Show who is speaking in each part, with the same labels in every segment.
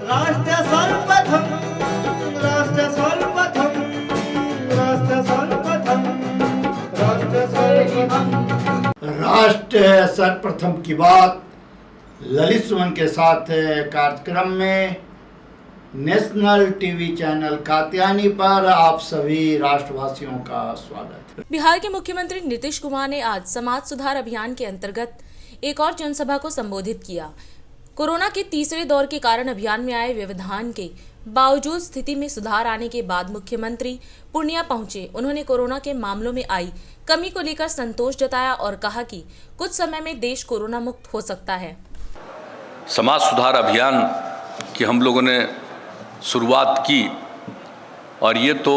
Speaker 1: राष्ट्र सर्वप्रथम, राष्ट्र सर्वप्रथम, राष्ट्र सर्वप्रथम, राष्ट्र सर्वप्रथम।
Speaker 2: राष्ट्र सर्वप्रथम की बात ललित सुमन के साथ कार्यक्रम में नेशनल टीवी चैनल कात्यायनी पर आप सभी राष्ट्रवासियों का स्वागत है।
Speaker 3: बिहार के मुख्यमंत्री नीतीश कुमार ने आज समाज सुधार अभियान के अंतर्गत एक और जनसभा को संबोधित किया। कोरोना के तीसरे दौर के कारण अभियान में आए व्यवधान के बावजूद स्थिति में सुधार आने के बाद मुख्यमंत्री पूर्णिया पहुंचे। उन्होंने कोरोना के मामलों में आई कमी को लेकर संतोष जताया और कहा कि कुछ समय में देश कोरोना मुक्त हो सकता है।
Speaker 4: समाज सुधार अभियान की हम लोगों ने शुरुआत की और ये तो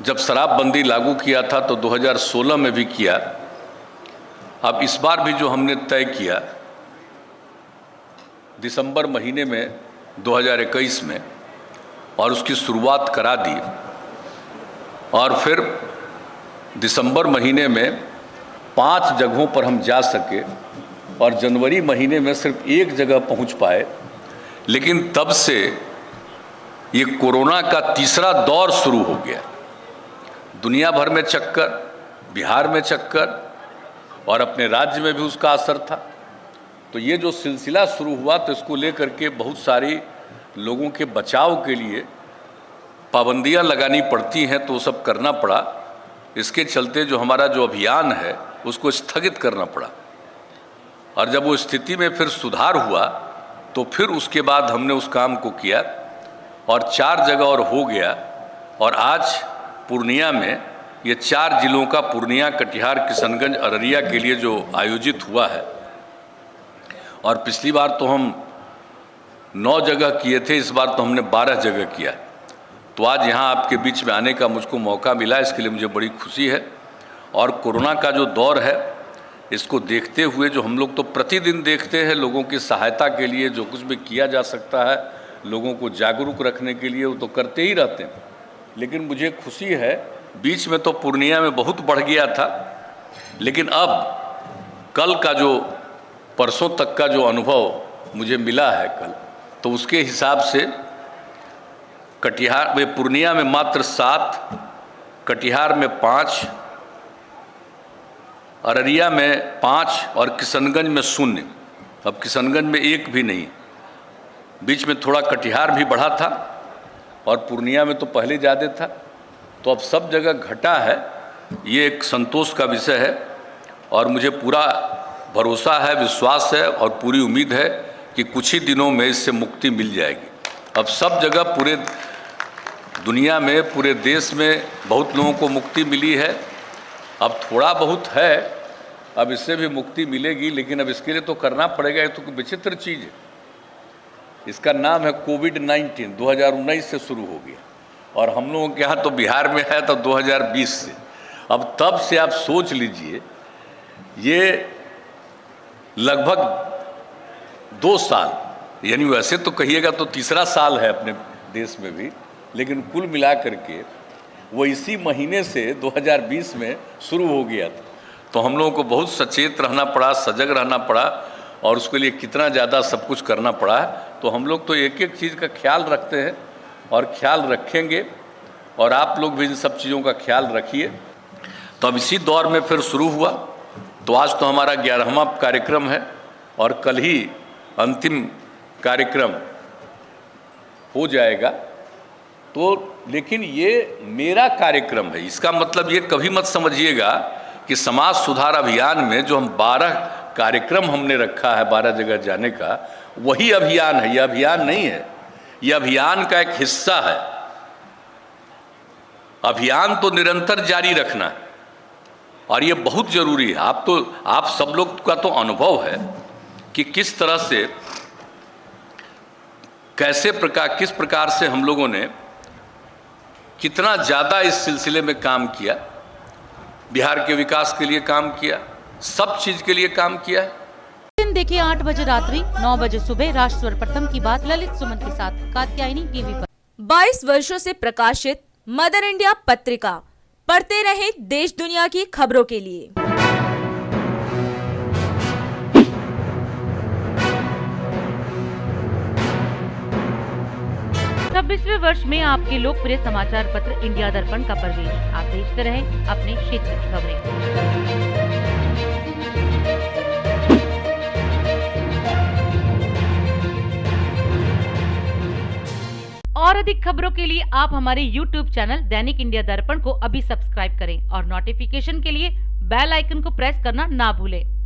Speaker 4: जब शराबबंदी लागू किया था तो 2016 में भी किया। अब इस बार भी जो हमने तय किया दिसंबर महीने में 2021 में और उसकी शुरुआत करा दी और फिर दिसंबर महीने में 5 जगहों पर हम जा सके और जनवरी महीने में सिर्फ एक जगह पहुंच पाए। लेकिन तब से ये कोरोना का तीसरा दौर शुरू हो गया। दुनिया भर में चक्कर, बिहार में चक्कर और अपने राज्य में भी उसका असर था। तो ये जो सिलसिला शुरू हुआ तो इसको लेकर के बहुत सारी लोगों के बचाव के लिए पाबंदियां लगानी पड़ती हैं, तो वो सब करना पड़ा। इसके चलते जो हमारा जो अभियान है उसको स्थगित करना पड़ा और जब वो स्थिति में फिर सुधार हुआ तो फिर उसके बाद हमने उस काम को किया और 4 जगह और हो गया। और आज पूर्णिया में ये 4 जिलों का पूर्णिया, कटिहार, किशनगंज, अररिया के लिए जो आयोजित हुआ है और पिछली बार तो हम 9 जगह किए थे, इस बार तो हमने 12 जगह किया। तो आज यहाँ आपके बीच में आने का मुझको मौका मिला, इसके लिए मुझे बड़ी खुशी है। और कोरोना का जो दौर है इसको देखते हुए जो हम लोग तो प्रतिदिन देखते हैं लोगों की सहायता के लिए जो कुछ भी किया जा सकता है, लोगों को जागरूक रखने के लिए वो तो करते ही रहते हैं। लेकिन मुझे खुशी है बीच में तो पूर्णिया में बहुत बढ़ गया था, लेकिन अब कल का जो परसों तक का जो अनुभव मुझे मिला है कल, तो उसके हिसाब से कटिहार में, पूर्णिया में मात्र 7, कटिहार में 5, अररिया में 5 और किशनगंज में 0। अब किशनगंज में 1 भी नहीं। बीच में थोड़ा कटिहार भी बढ़ा था और पूर्णिया में तो पहले ज़्यादा था। तो अब सब जगह घटा है, ये एक संतोष का विषय है और मुझे पूरा भरोसा है, विश्वास है और पूरी उम्मीद है कि कुछ ही दिनों में इससे मुक्ति मिल जाएगी। अब सब जगह पूरे दुनिया में, पूरे देश में बहुत लोगों को मुक्ति मिली है। अब थोड़ा बहुत है, अब इससे भी मुक्ति मिलेगी, लेकिन अब इसके लिए तो करना पड़ेगा। ये तो विचित्र चीज़ है। इसका नाम है कोविड-19। 2019 से शुरू हो गया और हम लोगों के यहाँ तो बिहार में है तो 2020 से। अब तब से आप सोच लीजिए, ये लगभग 2 साल, यानी वैसे तो कहिएगा तो तीसरा साल है अपने देश में भी, लेकिन कुल मिला करके वो इसी महीने से 2020 में शुरू हो गया था। तो हम लोगों को बहुत सचेत रहना पड़ा, सजग रहना पड़ा और उसके लिए कितना ज़्यादा सब कुछ करना पड़ा है। तो हम लोग तो एक एक चीज़ का ख्याल रखते हैं और ख्याल रखेंगे और आप लोग भी इन सब चीज़ों का ख्याल रखिए। तो अब इसी दौर में फिर शुरू हुआ। तो आज तो हमारा 11वां कार्यक्रम है और कल ही अंतिम कार्यक्रम हो जाएगा। तो लेकिन ये मेरा कार्यक्रम है, इसका मतलब ये कभी मत समझिएगा कि समाज सुधार अभियान में जो हम 12 कार्यक्रम हमने रखा है 12 जगह जाने का, वही अभियान है। ये अभियान नहीं है, ये अभियान का एक हिस्सा है। अभियान तो निरंतर जारी रखना है और ये बहुत ज़रूरी है। आप सब लोग का तो अनुभव है कि किस तरह से, किस प्रकार से हम लोगों ने कितना ज़्यादा इस सिलसिले में काम किया, बिहार के विकास के लिए काम किया, सब चीज़ के लिए काम किया है।
Speaker 5: दिन देखिए 8 बजे रात्रि 9 बजे सुबह राष्ट्र सर्वप्रथम की बात ललित सुमन के साथ कात्यायनी टीवी पर।
Speaker 3: 22 वर्षों से प्रकाशित मदर इंडिया पत्रिका, पढ़ते रहें देश दुनिया की खबरों के लिए।
Speaker 5: 26वें वर्ष में आपके लोकप्रिय समाचार पत्र इंडिया दर्पण का प्रवेश। आप देखते रहें अपने क्षेत्र की खबरें। और अधिक खबरों के लिए आप हमारे YouTube चैनल दैनिक इंडिया दर्पण को अभी सब्सक्राइब करें और नोटिफिकेशन के लिए बेल आइकन को प्रेस करना ना भूलें।